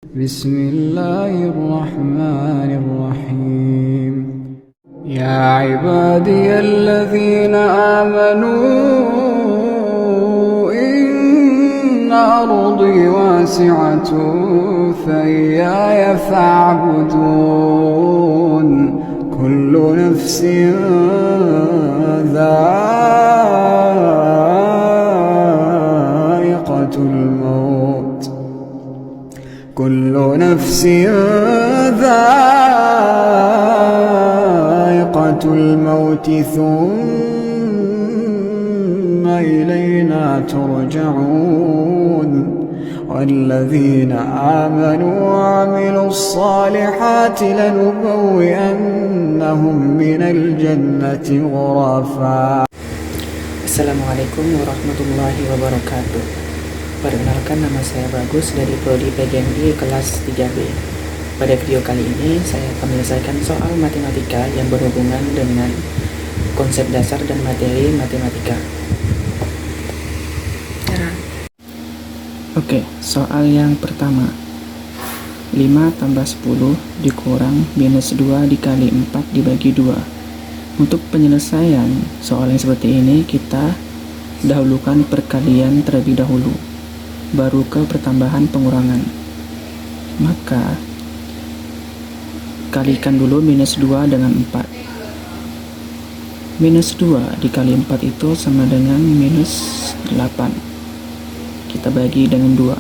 بسم الله الرحمن الرحيم يا عبادي الذين آمنوا إن أرضي واسعة فإياي فاعبدون كل نفس ذائقة الموت كل نفس ذائقة الموت ثم إلينا ترجعون والذين آمنوا وعملوا الصالحات لنبوئنهم من الجنة غرفا. Assalamualaikum warahmatullahi wabarakatuh. Perkenalkan, nama saya Bagus dari Prodi PGMI kelas 3B. Pada video kali ini saya akan menyelesaikan soal matematika yang berhubungan dengan konsep dasar dan materi matematika. Oke, soal yang pertama. 5 tambah 10 dikurang minus 2 dikali 4 dibagi 2. Untuk penyelesaian soal yang seperti ini, kita dahulukan perkalian terlebih dahulu, baru ke pertambahan pengurangan. Maka kalikan dulu minus 2 dengan 4. Minus 2 dikali 4 itu sama dengan minus 8. Kita bagi dengan 2.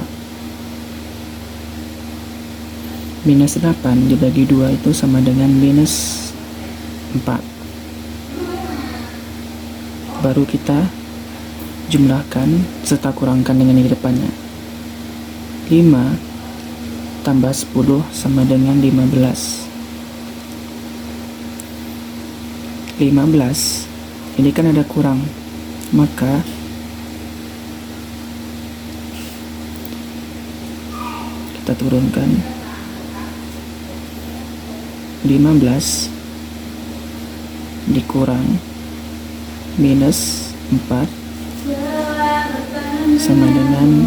Minus 8 dibagi 2 itu sama dengan minus 4. Baru kita jumlahkan serta kurangkan dengan yang di depannya. 5 tambah 10 sama dengan 15. 15 ini kan ada kurang, maka kita turunkan 15 dikurang minus 4 sama dengan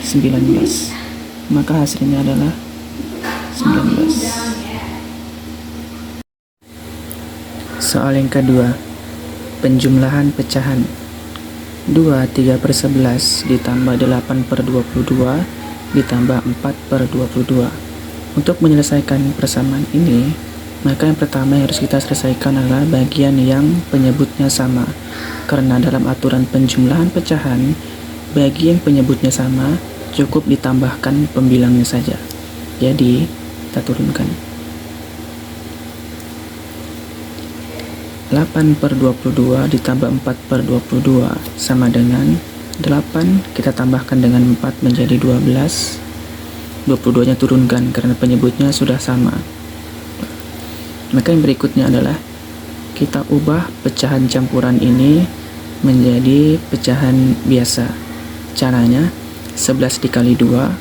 19, maka hasilnya adalah 19. Soal yang kedua, penjumlahan pecahan. 2 3/11 ditambah 8/22 ditambah 4/22. Untuk menyelesaikan persamaan ini, maka yang pertama yang harus kita selesaikan adalah bagian yang penyebutnya sama. Karena dalam aturan penjumlahan pecahan, bagi yang penyebutnya sama cukup ditambahkan pembilangnya saja. Jadi kita turunkan 8/22 ditambah 4/22 sama dengan 8, kita tambahkan dengan 4 menjadi 12. 22 nya turunkan karena penyebutnya sudah sama. Maka yang berikutnya adalah kita ubah pecahan campuran ini menjadi pecahan biasa. Caranya 11 dikali 2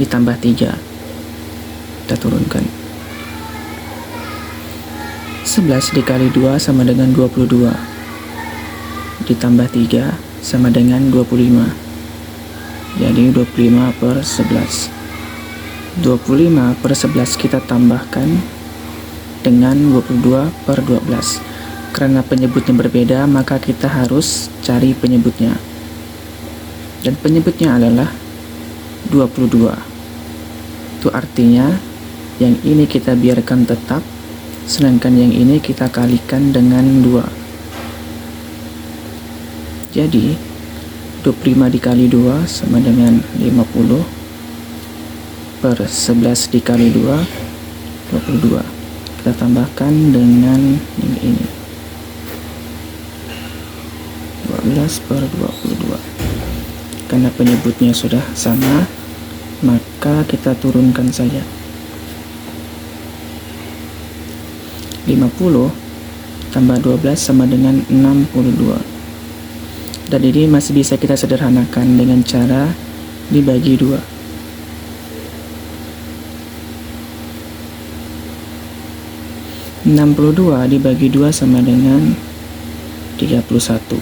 ditambah 3. Kita turunkan 11 dikali 2 sama dengan 22 ditambah 3 sama dengan 25. Jadi 25/11. 25/11 kita tambahkan dengan 22/12. Karena penyebutnya berbeda, maka kita harus cari penyebutnya. Dan penyebutnya adalah 22. Itu artinya yang ini kita biarkan tetap, sedangkan yang ini kita kalikan dengan 2. Jadi 25 dikali 2 sama dengan 50/11 dikali 2 22. Kita tambahkan dengan ini 12/22. Karena penyebutnya sudah sama, maka kita turunkan saja. 50 tambah 12 sama dengan 62. Dan ini masih bisa kita sederhanakan dengan cara dibagi 2. 62 dibagi 2 sama dengan 31.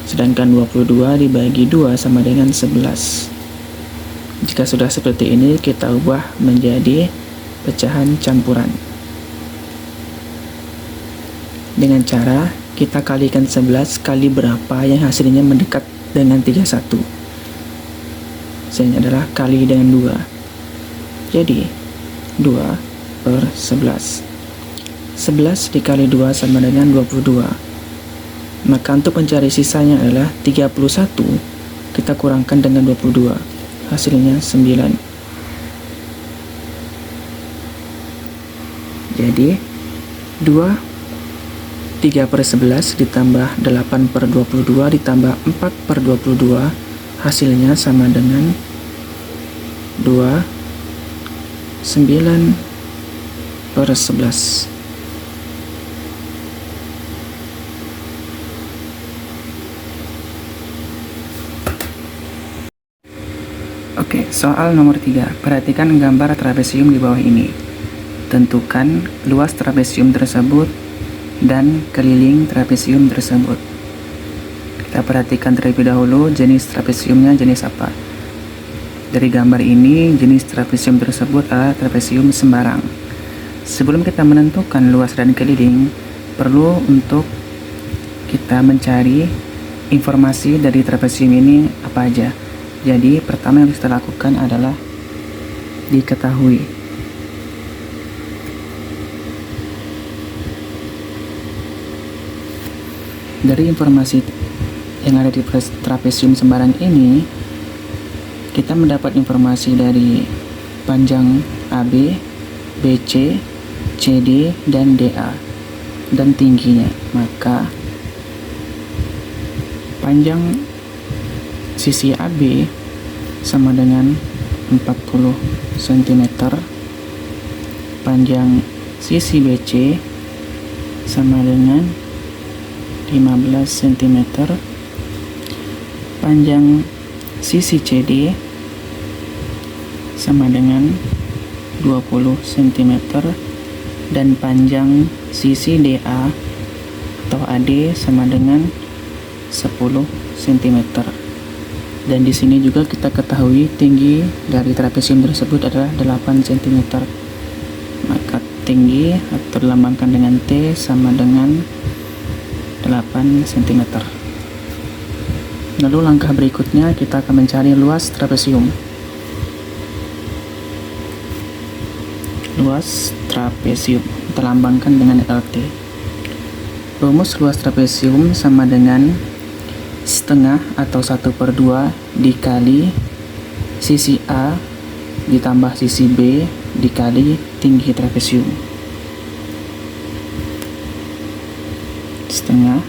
Sedangkan 22 dibagi 2 sama dengan 11. Jika sudah seperti ini, kita ubah menjadi pecahan campuran. Dengan cara kita kalikan 11 kali berapa yang hasilnya mendekat dengan 31. Hasilnya adalah kali dengan 2. Jadi 2 per 11. 11 dikali 2 sama dengan 22. Maka untuk mencari sisanya adalah 31 kita kurangkan dengan 22. Hasilnya 9. Jadi 3 per 11 ditambah 8 per 22 ditambah 4 per 22 hasilnya sama dengan 9 per 11. Oke, soal nomor 3. Perhatikan gambar trapesium di bawah ini. Tentukan luas trapesium tersebut dan keliling trapesium tersebut. Kita perhatikan terlebih dahulu jenis trapesiumnya jenis apa. Dari gambar ini, jenis trapesium tersebut adalah trapesium sembarang. Sebelum kita menentukan luas dan keliling, perlu untuk kita mencari informasi dari trapesium ini apa aja. Jadi, pertama yang harus kita lakukan adalah diketahui. Dari informasi yang ada di trapesium sembarang ini, kita mendapat informasi dari panjang AB, BC, CD, dan DA, dan tingginya. Maka panjang sisi AB sama dengan 40 cm, panjang sisi BC sama dengan 15 cm, panjang sisi CD sama dengan 20 cm, dan panjang sisi DA atau AD sama dengan 10 cm. Dan di sini juga kita ketahui tinggi dari trapesium tersebut adalah 8 cm. Maka tinggi atau dilambangkan dengan T sama dengan 8 cm. Lalu langkah berikutnya kita akan mencari luas trapesium. Luas trapesium kita lambangkan dengan LT. Rumus luas trapesium sama dengan setengah atau 1/2 dikali sisi A ditambah sisi B dikali tinggi trapesium. Setengah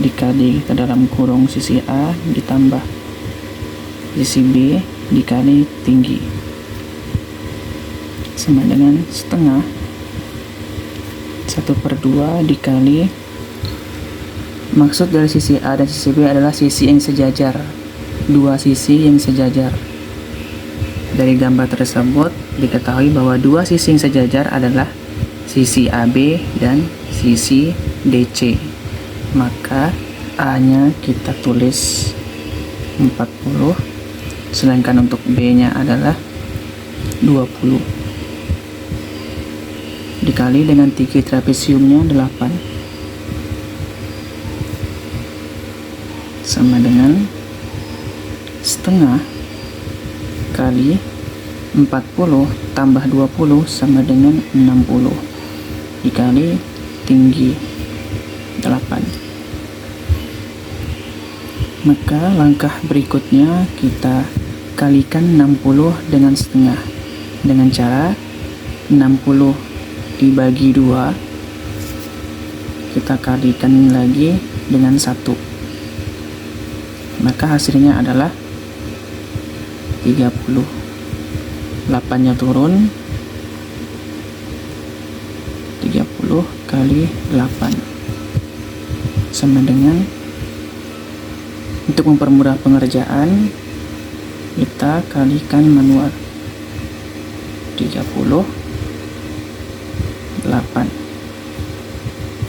dikali ke dalam kurung sisi A ditambah sisi B dikali tinggi sama dengan setengah 1/2 dikali, maksud dari sisi A dan sisi B adalah sisi yang sejajar, dua sisi yang sejajar. Dari gambar tersebut diketahui bahwa dua sisi yang sejajar adalah sisi AB dan sisi DC. Maka A nya kita tulis 40, sedangkan untuk B nya adalah 20 dikali dengan tinggi trapesiumnya 8 sama dengan setengah kali 40 tambah 20 sama dengan 60 dikali tinggi 8. Maka langkah berikutnya kita kalikan 60 dengan setengah dengan cara 60 dibagi 2 kita kalikan lagi dengan 1, maka hasilnya adalah 30. 8 nya turun, 30 kali 8 sama dengan, untuk mempermudah pengerjaan kita kalikan manual 38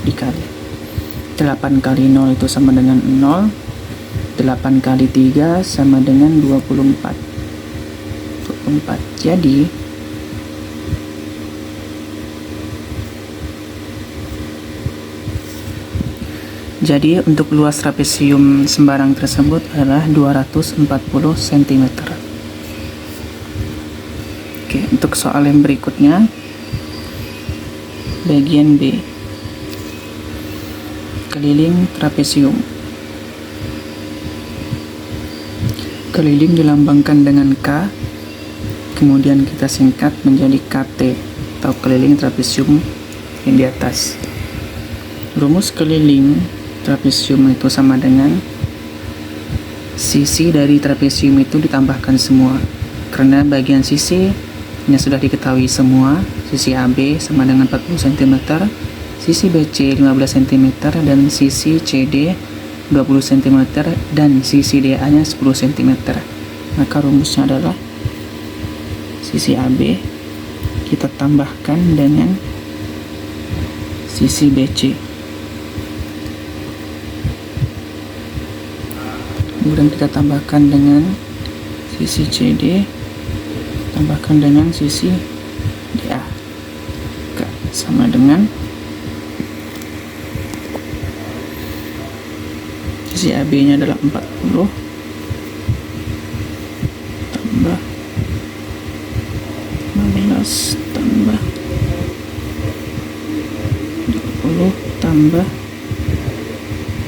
dikali 8 kali 0 itu sama dengan 0, 8 kali 3 sama dengan 24, 24. Jadi untuk luas trapesium sembarang tersebut adalah 240 cm. Oke, untuk soal yang berikutnya, bagian B. Keliling trapesium. Keliling dilambangkan dengan K, kemudian kita singkat menjadi KT atau keliling trapesium yang di atas. Rumus keliling trapesium itu sama dengan sisi dari trapesium itu ditambahkan semua, karena bagian sisi yang sudah diketahui semua. Sisi AB sama dengan 40 cm, sisi BC 15 cm, dan sisi CD 20 cm, dan sisi DA nya 10 cm. Maka rumusnya adalah sisi AB kita tambahkan dengan sisi BC, kemudian kita tambahkan dengan sisi CD, tambahkan dengan sisi DA, sama dengan sisi AB nya adalah 40 tambah 15 tambah 20 tambah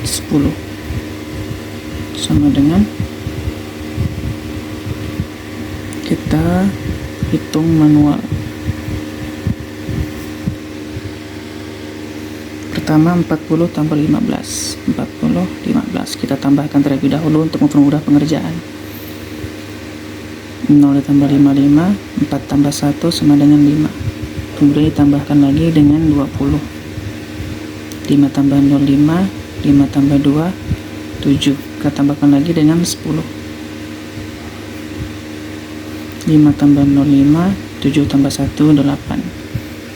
10 sama dengan, kita hitung manual. Pertama 40 tambah 15, 40, 15. Kita tambahkan terlebih dahulu untuk mempermudah pengerjaan. 0 ditambah 55, 4 tambah 1 sama dengan 5. Kemudian ditambahkan lagi dengan 20. 5 tambah 0, 5, 5 tambah 2, 7. Kita tambahkan lagi dengan 10. 5 tambah 0, 5, 7 tambah 1, 8.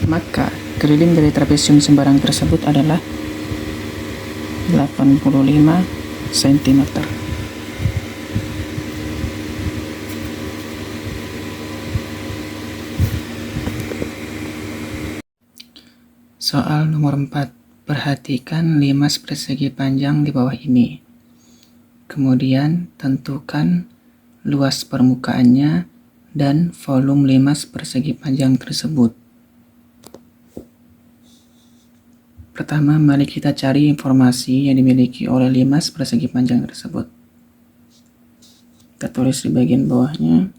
Maka keliling dari trapesium sembarang tersebut adalah 85 cm. Soal nomor 4. Perhatikan limas persegi panjang di bawah ini. Kemudian tentukan luas permukaannya dan volume limas persegi panjang tersebut. Pertama, mari kita cari informasi yang dimiliki oleh limas persegi panjang tersebut. Kita tulis di bagian bawahnya.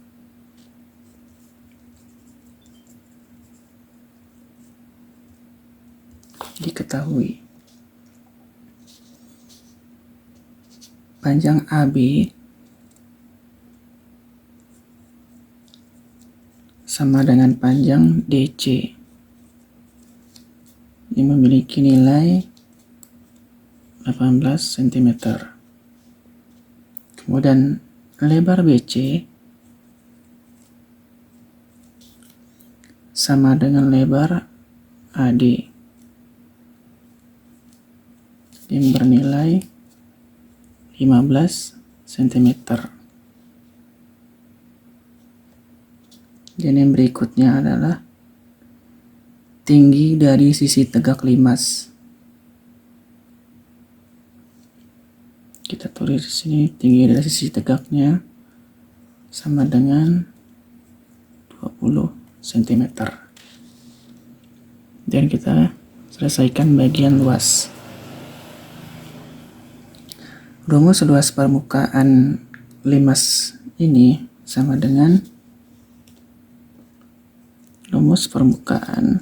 Diketahui panjang AB sama dengan panjang DC. Ini memiliki nilai 18 cm. Kemudian lebar BC sama dengan lebar AD yang bernilai 15 cm. Dan yang berikutnya adalah tinggi dari sisi tegak limas. Kita tulis di sini tinggi dari sisi tegaknya sama dengan 20 cm. Dan kita selesaikan bagian luas. Rumus luas permukaan limas ini sama dengan rumus permukaan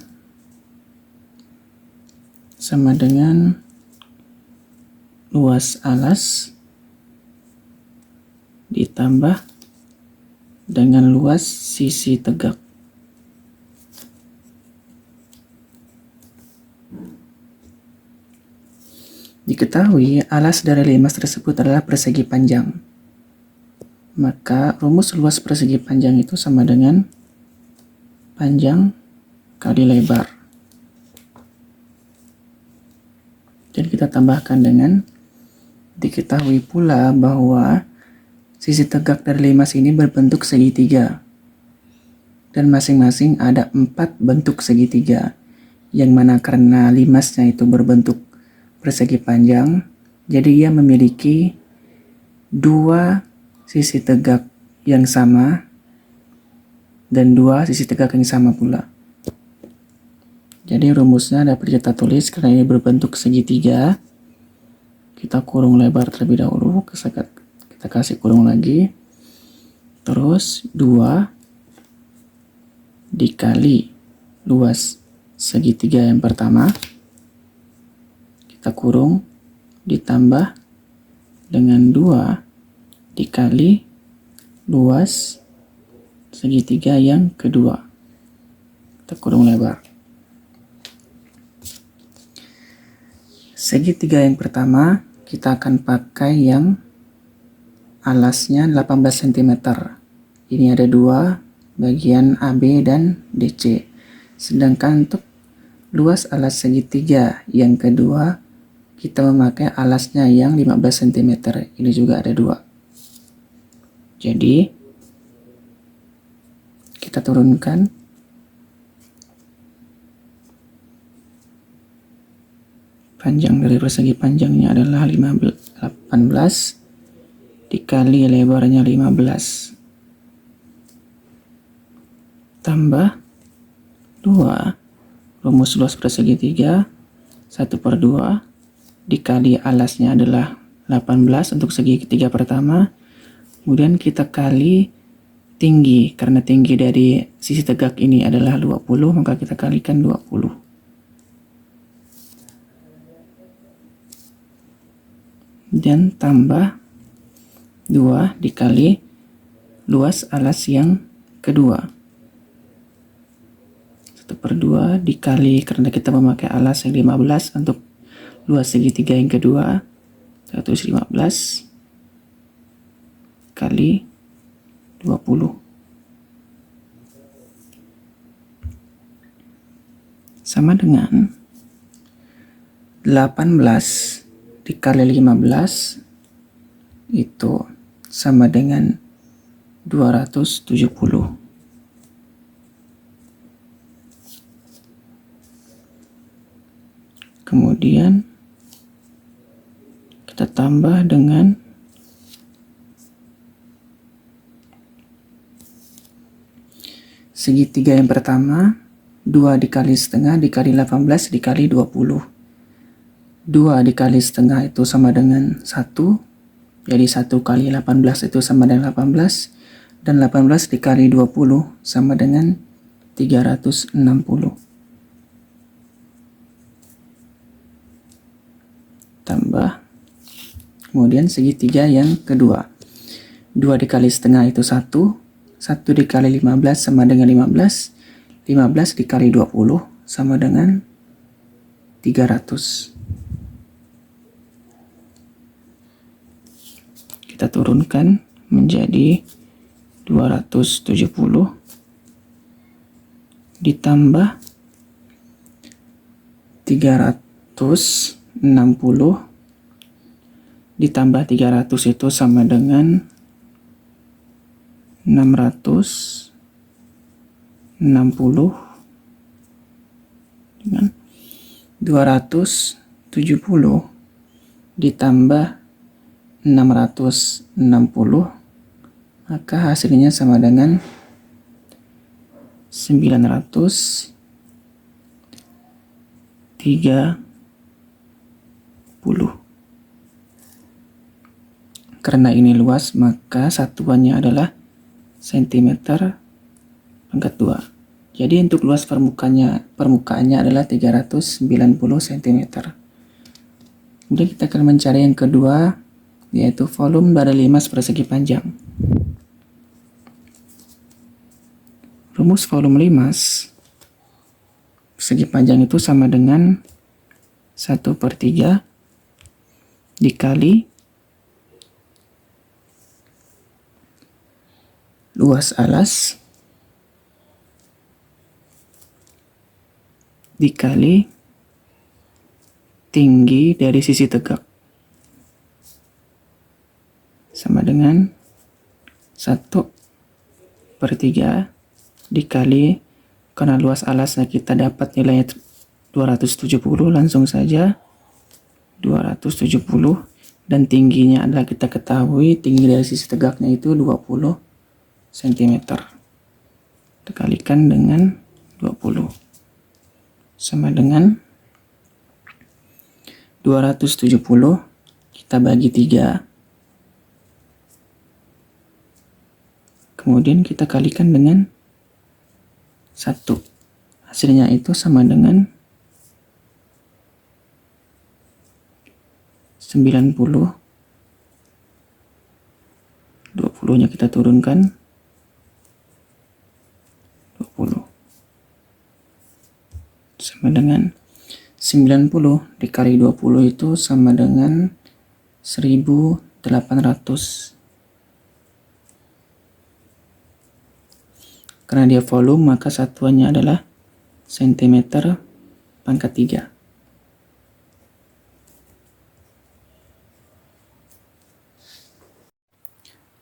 sama dengan luas alas ditambah dengan luas sisi tegak. Diketahui alas dari limas tersebut adalah persegi panjang. Maka rumus luas persegi panjang itu sama dengan panjang kali lebar. Dan kita tambahkan dengan diketahui pula bahwa sisi tegak dari limas ini berbentuk segitiga. dan masing-masing ada 4 bentuk segitiga, yang mana karena limasnya itu berbentuk persegi panjang, jadi ia memiliki 2 sisi tegak yang sama dan 2 sisi tegak yang sama pula. Jadi rumusnya dapat kita tulis karena ini berbentuk segitiga. Kita kurung lebar terlebih dahulu, kita kasih kurung lagi. Terus 2 dikali luas segitiga yang pertama, kita kurung, ditambah dengan 2 dikali luas segitiga yang kedua. Kita kurung lebar. Segitiga yang pertama kita akan pakai yang alasnya 18 cm. Ini ada 2 bagian AB dan DC. Sedangkan untuk luas alas segitiga yang kedua kita memakai alasnya yang 15 cm. Ini juga ada 2. Jadi kita turunkan panjang dari persegi panjangnya adalah 18 dikali lebarnya 15 tambah 2 rumus luas persegi 3 1/2 dikali alasnya adalah 18 untuk segitiga pertama, kemudian kita kali tinggi, karena tinggi dari sisi tegak ini adalah 20, maka kita kalikan 20. Dan tambah 2 dikali luas alas yang kedua. 1/2 dikali, karena kita memakai alas yang 15 untuk luas segitiga yang kedua, 115 kali 20. Sama dengan 18 dikali 15 itu sama dengan 270. Kemudian kita tambah dengan segitiga yang pertama, 2 dikali setengah dikali 18 dikali 20. 2 dikali setengah itu sama dengan 1, jadi 1 kali 18 itu sama dengan 18, dan 18 dikali 20 sama dengan 360. Tambah, kemudian segitiga yang kedua, 2 dikali setengah itu 1, 1 dikali 15 sama dengan 15, 15 dikali 20 sama dengan 300. Kita turunkan menjadi 270 ditambah 360 ditambah 300 itu sama dengan 660 dengan 270 ditambah 660, maka hasilnya sama dengan 930. Karena ini luas, maka satuannya adalah cm/2. Jadi untuk luas permukaannya adalah 390 cm. Kemudian kita akan mencari yang kedua, yaitu volume dari limas persegi panjang. Rumus volume limas persegi panjang itu sama dengan 1/3 dikali luas alas dikali tinggi dari sisi tegak, sama dengan 1/3 dikali, karena luas alasnya kita dapat nilai 270, langsung saja 270, dan tingginya adalah kita ketahui tinggi dari sisi tegaknya itu 20 cm. Dikalikan dengan 20 sama dengan 270 kita bagi 3, kemudian kita kalikan dengan 1. Hasilnya itu sama dengan 90. 20 nya kita turunkan, 20 sama dengan 90 dikali 20 itu sama dengan 1800. Karena dia volume, maka satuannya adalah cm pangkat 3.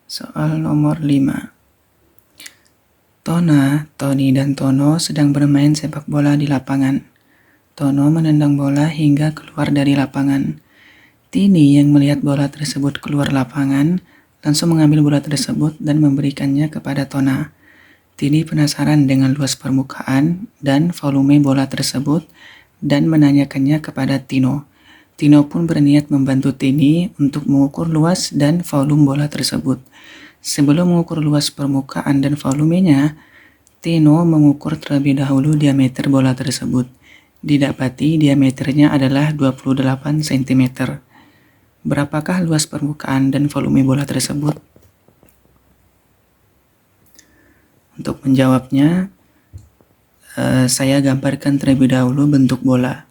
Soal nomor 5. Tona, Tony, dan Tono sedang bermain sepak bola di lapangan. Tono menendang bola hingga keluar dari lapangan. Tini yang melihat bola tersebut keluar lapangan langsung mengambil bola tersebut dan memberikannya kepada Tona. Tini penasaran dengan luas permukaan dan volume bola tersebut dan menanyakannya kepada Tino. Tino pun berniat membantu Tini untuk mengukur luas dan volume bola tersebut. Sebelum mengukur luas permukaan dan volumenya, Tino mengukur terlebih dahulu diameter bola tersebut. Didapati diameternya adalah 28 cm. Berapakah luas permukaan dan volume bola tersebut? Untuk menjawabnya, saya gambarkan terlebih dahulu bentuk bola.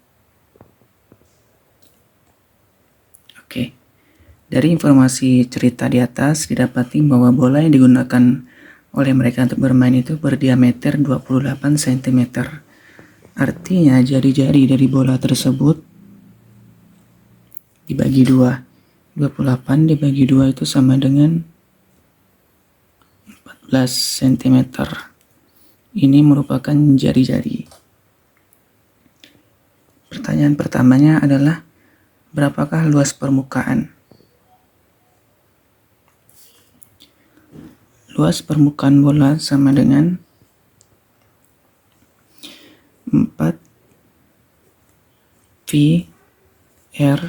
Oke. Dari informasi cerita di atas, didapati bahwa bola yang digunakan oleh mereka untuk bermain itu berdiameter 28 cm. Artinya jari-jari dari bola tersebut dibagi 2. 28 dibagi 2 itu sama dengan 14 cm. Ini merupakan jari-jari. Pertanyaan pertamanya adalah, berapakah luas permukaan? Luas permukaan bola sama dengan 4 V R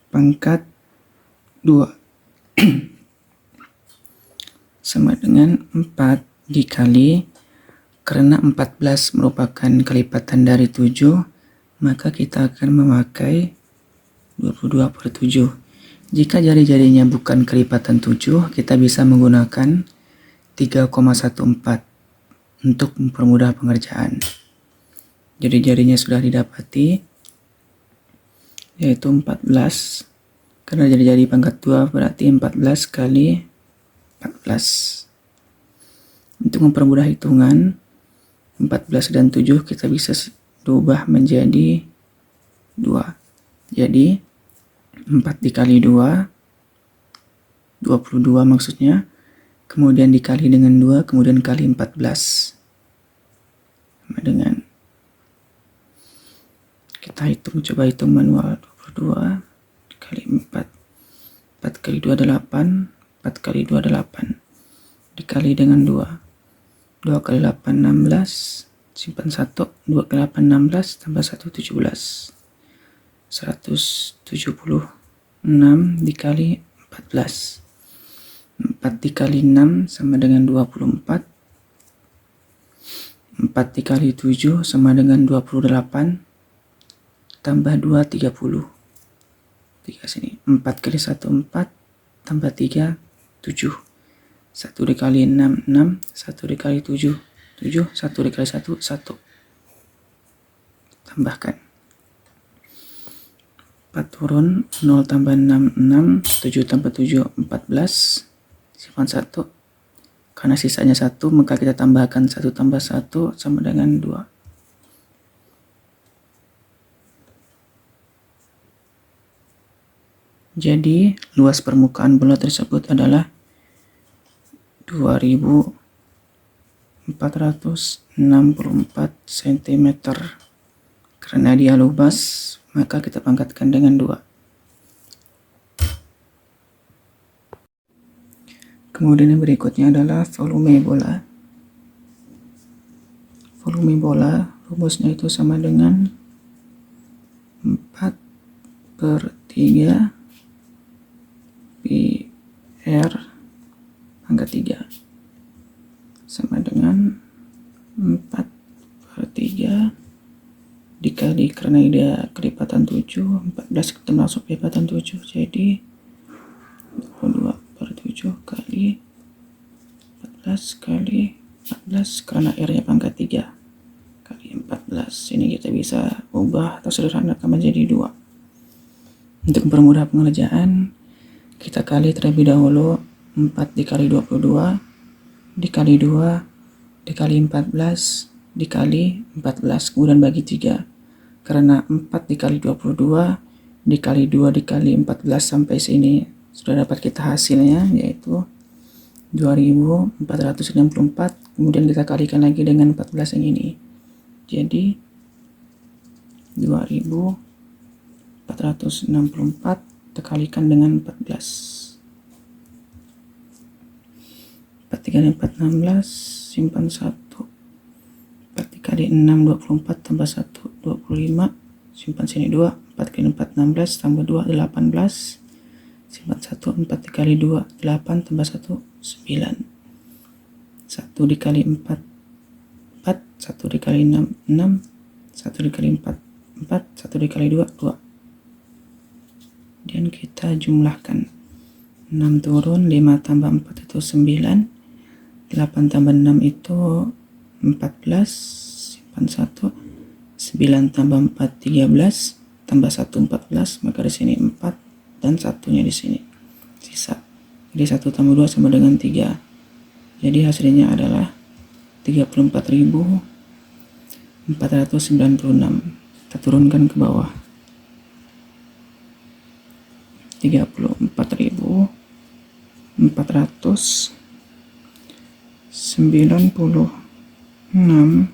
pangkat 2 sama dengan 4 dikali, karena 14 merupakan kelipatan dari 7, maka kita akan memakai 22/7. Jika jari-jarinya bukan kelipatan 7, kita bisa menggunakan 3,14 untuk mempermudah pengerjaan. Jari-jarinya sudah didapati, yaitu 14. Karena jari-jari pangkat 2 berarti 14 kali 14. Untuk mempermudah hitungan, 14 dan 7 kita bisa ubah menjadi 2. Jadi 4 dikali 2, 22 maksudnya, kemudian dikali dengan 2, kemudian kali 14. Sama dengan, kita coba hitung manual, 22 dikali 4. 4 kali 2 8, 4 kali 2 8. Dikali dengan 2. 2 kali 8 16, simpan 1, 2 kali 8 16, tambah 1 17. 176 dikali 14. 4 dikali 6 sama dengan 24. 4 dikali 7 sama dengan 28. Tambah 2 30. 3 sini. 4 kali 1 4, tambah 3 7. 1 dikali 6 6, 1 dikali 7 7, 1 dikali 1 1. Tambahkan 4 turun, 0 tambah 6 6, 7 tambah 7 14, simpan 1. Karena sisanya 1, maka kita tambahkan 1 tambah 1 sama dengan 2. Jadi luas permukaan bola tersebut adalah 2000 464 cm. Karena dia luas, maka kita pangkatkan dengan 2. Kemudian yang berikutnya adalah volume bola. Volume bola rumusnya itu sama dengan 4/3 pi R pangkat 3 sama dengan 4/3 dikali, karena dia kelipatan 7, 14 kita masuk kelipatan 7, jadi 22/7 kali 14 kali 14, karena R nya pangkat 3 kali 14. Ini kita bisa ubah atau sederhanakan menjadi 2. Untuk mempermudah pengerjaan, kita kali terlebih dahulu 4 dikali 22 dikali 2 dikali 14 dikali 14, kemudian bagi 3. Karena 4 dikali 22 dikali 2 dikali 14 sampai sini sudah dapat kita hasilnya, yaitu 2464. Kemudian kita kalikan lagi dengan 14 yang ini, jadi 2464 kita kalikan dengan 14. 4 dikali 4 16, simpan 1. 4 dikali 6 24 tambah 1 25, simpan sini 2. 4 kali 4 16 tambah 2 18, simpan 1. 4 dikali 2 8 tambah 1 9. 1 dikali 4 4, 1 dikali 6 6, 1 dikali 4 4, 1 dikali 2 2. Dan kita jumlahkan. 6 turun, 5 tambah 4 itu 9, 8 tambah 6 itu 14, simpan 1. 9 tambah 4 13, tambah 1 14, maka di sini 4 dan satunya di sini sisa. Jadi 1 tambah 2 sama dengan 3. Jadi hasilnya adalah 34.496. Kita turunkan ke bawah. 34.496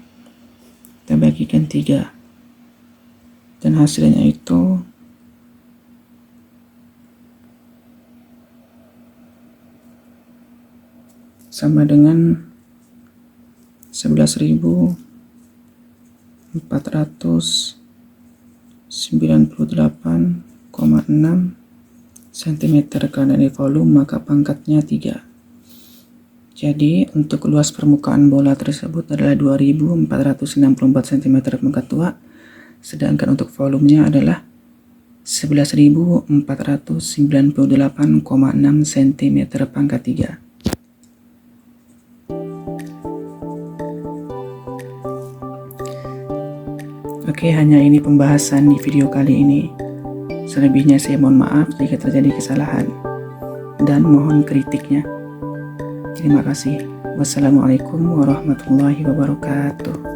kita bagikan 3, dan hasilnya itu sama dengan 11.498,6 cm. Karena ini volume maka pangkatnya 3. Jadi untuk luas permukaan bola tersebut adalah 2464 cm pangkat 2, sedangkan untuk volumenya adalah 11.498,6 cm pangkat 3. Oke, hanya ini pembahasan di video kali ini. Selebihnya saya mohon maaf jika terjadi kesalahan dan mohon kritiknya. Terima kasih. Wassalamualaikum warahmatullahi wabarakatuh.